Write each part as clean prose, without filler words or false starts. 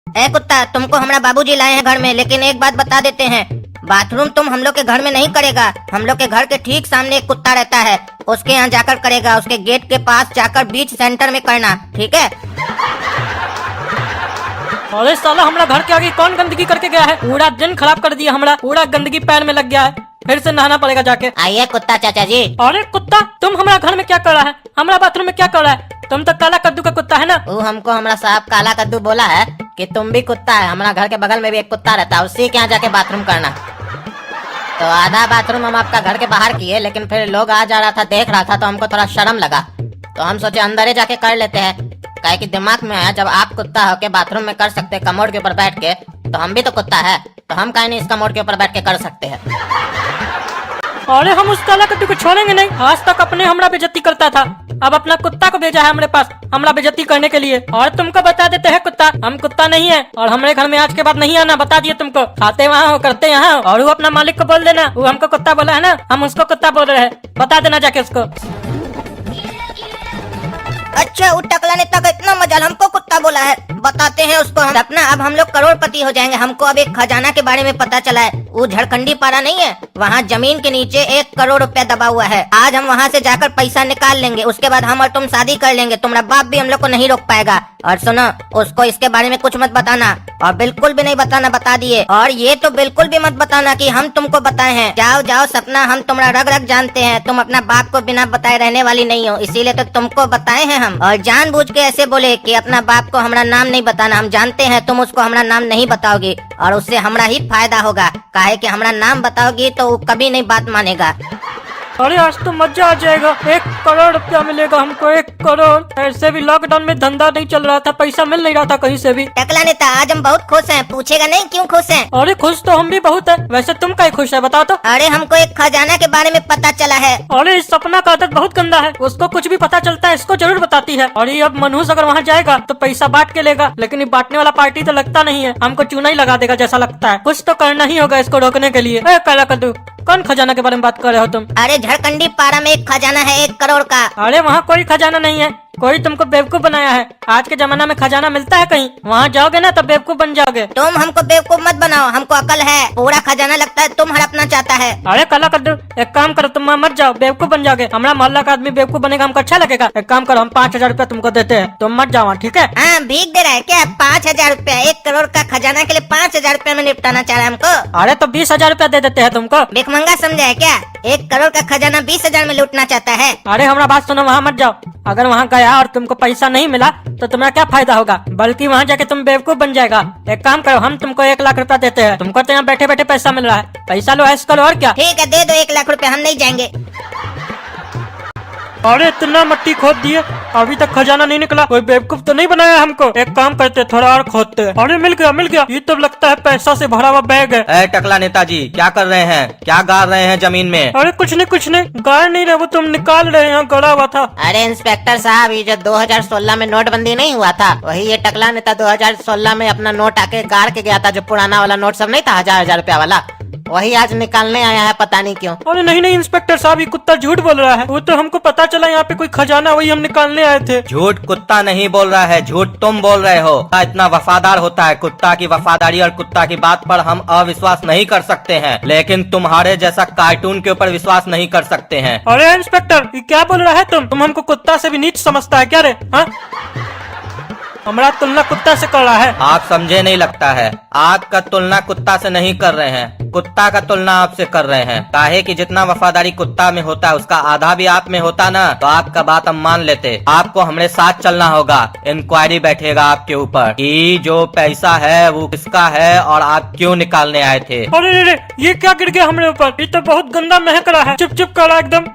ए कुत्ता, तुमको हमारा बाबूजी लाए हैं घर में, लेकिन एक बात बता देते हैं, बाथरूम तुम हम लोग के घर में नहीं करेगा। हम लोग के घर के ठीक सामने एक कुत्ता रहता है, उसके यहाँ जाकर करेगा, उसके गेट के पास जाकर बीच सेंटर में करना, ठीक है? अरे साला, हमारा घर के आगे कौन गंदगी करके गया है? पूरा दिन खराब कर दिया, हमारा पूरा गंदगी पैर में लग गया है, फिर से नहाना पड़ेगा जाके। आइए कुत्ता चाचा जी। अरे कुत्ता, तुम हमारा घर में क्या कर रहा है? हमारा बाथरूम में क्या कर रहा है? तुम तो काला कद्दू का कुत्ता है ना? वो हमको हमारा साहब काला कद्दू बोला है कि तुम भी कुत्ता है। हमारा घर के बगल में भी एक कुत्ता रहता है, उसी के यहाँ जाके बाथरूम करना। तो आधा बाथरूम हम आपका घर के बाहर किए, लेकिन फिर लोग आ जा रहा था, देख रहा था, तो हमको थोड़ा शर्म लगा, तो हम सोचे अंदर ही जाके कर लेते हैं। काहे कि दिमाग में आया, जब आप कुत्ता होके बाथरूम में कर सकते कमोड के ऊपर बैठ के, तो हम भी तो कुत्ता है, तो हम काहे नहीं इस कमोड के ऊपर बैठ के कर सकते हैं। अरे हम उस काला कद्दू को छोड़ेंगे नहीं, आज तक अपने हमरा बेइज्जती करता था, अब अपना कुत्ता को भेजा है हमारे पास हमरा बेइज्जती करने के लिए। और तुमको बता देते हैं कुत्ता, हम कुत्ता नहीं है, और हमारे घर में आज के बाद नहीं आना, बता दिए तुमको। खाते वहाँ हो, करते यहाँ, और वो अपना मालिक को बोल देना, वो हमको कुत्ता बोला है ना, हम उसको कुत्ता बोल रहे हैं, बता देना जाके उसको। अच्छा, वो टकला नेता का इतना मजाल, हमको कुत्ता बोला है, बताते हैं उसको हम। अपना अब हम लोग करोड़पति हो जाएंगे। हमको अब एक खजाना के बारे में पता चला है, वो झरखंडी पारा नहीं है, वहाँ जमीन के नीचे 1 करोड़ रुपया दबा हुआ है। आज हम वहाँ से जाकर पैसा निकाल लेंगे, उसके बाद हम और तुम शादी कर लेंगे, तुम्हारा बाप भी हम लोग को नहीं रोक पाएगा। और सुनो, उसको इसके बारे में कुछ मत बताना, और बिल्कुल भी नहीं बताना, बता दिए। और ये तो बिल्कुल भी मत बताना कि हम तुमको बताए हैं। जाओ जाओ सपना, हम तुम्हारा रग रग जानते हैं, तुम अपना बाप को बिना बताए रहने वाली नहीं हो, इसीलिए तो तुमको बताए हैं हम। और जानबूझ के ऐसे बोले कि अपना बाप को हमारा नाम नहीं बताना, हम जानते हैं तुम उसको हमारा नाम नहीं बताओगी, और उससे हमारा ही फायदा होगा, काहे कि हमारा नाम बताओगी तो वो कभी नहीं बात मानेगा। अरे आज तो मजा आ जाएगा, 1 करोड़ रुपया मिलेगा हमको, 1 करोड़। ऐसे भी लॉकडाउन में धंधा नहीं चल रहा था, पैसा मिल नहीं रहा था कहीं से भी। टकला नेता, आज हम बहुत खुश हैं, पूछेगा नहीं क्यों खुश हैं? अरे खुश तो हम भी बहुत है, वैसे तुम क्या खुश है बताओ तो? अरे हमको एक खजाना के बारे में पता चला है। अरे इस सपना का आदत बहुत गंदा है, उसको कुछ भी पता चलता है इसको जरूर बताती है। और ये अब मनहूस अगर वहाँ जाएगा तो पैसा बांट के लेगा, लेकिन ये बांटने वाला पार्टी तो लगता नहीं है, हमको चूना ही लगा देगा जैसा लगता है। कुछ तो करना ही होगा इसको रोकने के लिए। काला कद्दू, कौन खजाना के बारे में बात कर रहे हो तुम? अरे झरखंडी पारा में एक खजाना है 1 करोड़ का। अरे वहाँ कोई खजाना नहीं है, कोई तुमको बेवकूफ बनाया है। आज के जमाना में खजाना मिलता है कहीं? वहाँ जाओगे ना तो बेवकूफ बन जाओगे। तुम हमको बेवकूफ मत बनाओ, हमको अकल है, पूरा खजाना लगता है तुम हड़पना चाहता है। अरे काला कद्दू, एक काम करो, तुम वहाँ मत जाओ, बेवकूफ बन जाओगे। हमारा मोहल्ला का आदमी बेवकूफ बनेगा, हमको अच्छा लगेगा। एक काम करो, हम 5000 रुपया तुमको देते हैं, तुम मत जाओ, ठीक है? हाँ, भीख दे रहा है क्या? 5000 रुपया 1 करोड़ का खजाना के लिए 5000 रुपया में निपटाना चाह रहा है हमको? अरे तो 20,000 रुपया दे देते हैं तुमको। भिखमंगा समझा है क्या? 1 करोड़ का खजाना 20,000 में लूटना चाहता है? अरे हमारा बात सुनो, वहाँ मत जाओ। अगर वहाँ गया और तुमको पैसा नहीं मिला तो तुम्हारा क्या फायदा होगा, बल्कि वहाँ जाके तुम बेवकूफ बन जाएगा। एक काम करो, हम तुमको 1 लाख रुपया देते हैं, तुमको तो यहाँ बैठे बैठे पैसा मिल रहा है, पैसा लो, ऐश करो, और क्या। ठीक है, दे दो 1 लाख रुपया, हम नहीं जाएंगे। अरे इतना मट्टी खोद दिए, अभी तक खजाना नहीं निकला, कोई बेवकूफ तो नहीं बनाया हमको। एक काम करते, थोड़ा और खोदते। अरे मिल गया मिल गया, ये तो लगता है पैसा से भरा हुआ बैग है। ए टकला नेताजी, क्या कर रहे हैं? क्या गाड़ रहे हैं जमीन में? अरे कुछ नहीं, गाड़ नहीं रहे, वो तुम निकाल रहे हैं, गड़ा हुआ था। अरे इंस्पेक्टर साहब, ये जो 2016 में नोटबंदी नहीं हुआ था, वही ये टकला नेता 2016 में अपना नोट आके गाड़ के गया था, जो पुराना वाला नोट सब नहीं था, 1000 रुपया वाला, वही आज निकालने आया है, पता नहीं क्यों। अरे नहीं इंस्पेक्टर साहब, ये कुत्ता झूठ बोल रहा है, वो तो हमको पता चला यहाँ पे कोई खजाना, वही हम निकालने आए थे। झूठ कुत्ता नहीं बोल रहा है, झूठ तुम बोल रहे हो। कुत्ता इतना वफादार होता है, कुत्ता की वफादारी और कुत्ता की बात पर हम अविश्वास नहीं कर सकते हैं, लेकिन तुम्हारे जैसा कार्टून के ऊपर विश्वास नहीं कर सकते हैं। अरे इंस्पेक्टर, ये क्या बोल रहा है तुम हमको कुत्ता से भी नीच समझता है क्या रे? हाँ, हमारा तुलना कुत्ता से कर रहा है। आप समझे नहीं लगता है, आपका तुलना कुत्ता से नहीं कर रहे हैं, कुत्ता का तुलना आपसे कर रहे हैं। काहे कि जितना वफादारी कुत्ता में होता है उसका आधा भी आप में होता ना, तो आपका बात हम मान लेते। आपको हमारे साथ चलना होगा, इंक्वायरी बैठेगा आपके ऊपर कि जो पैसा है वो किसका है और आप क्यों निकालने आए थे। अरे ये क्या गिर गया हमारे ऊपर? ये तो बहुत गंदा महक रहा है, चुप कर रहा एकदम।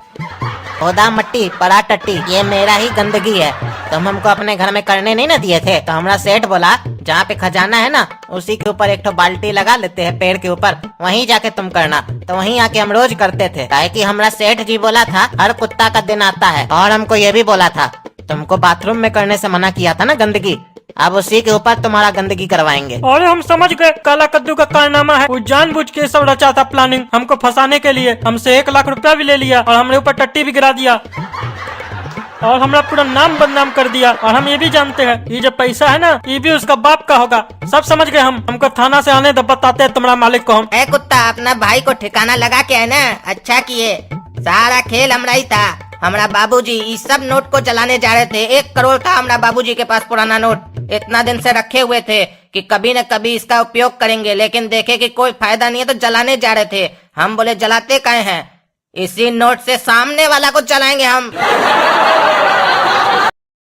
ओदा मट्टी पड़ा टट्टी, ये मेरा ही गंदगी है, तुम हमको अपने घर में करने नहीं ना दिए थे, तो हमारा सेठ बोला जहाँ पे खजाना है ना उसी के ऊपर एक तो बाल्टी लगा लेते हैं पेड़ के ऊपर, वहीं जाके तुम करना। तो वहीं आके हम रोज करते थे, काहे कि हमारा सेठ जी बोला था हर कुत्ता का दिन आता है, और हमको ये भी बोला था तुमको बाथरूम में करने से मना किया था ना गंदगी, अब उसी के ऊपर तुम्हारा गंदगी करवाएंगे। अरे हम समझ गए, काला कद्दू का कारनामा है, वो जानबूझ के सब रचा था प्लानिंग, हमको फंसाने के लिए। हमसे 1 लाख रुपया भी ले लिया और हमारे ऊपर टट्टी भी गिरा दिया। और हमारा पूरा नाम बदनाम कर दिया। और हम ये भी जानते हैं ये जो पैसा है ना ये भी उसका बाप का होगा। सब समझ गए हम। हमको थाना से आने दो, बताते हैं तुम्हारा मालिक को हम। ए कुत्ता, अपना भाई को ठिकाना लगा के है ना, अच्छा किए। सारा खेल हमरा ही था। हमारा बाबूजी इस सब नोट को चलाने जा रहे थे। 1 करोड़ था हमारा बाबूजी के पास पुराना नोट। इतना दिन से रखे हुए थे कि कभी न कभी इसका उपयोग करेंगे, लेकिन देखे कि कोई फायदा नहीं है तो जलाने जा रहे थे। हम बोले जलाते काहे हैं, इसी नोट से सामने वाला को जलाएंगे हम।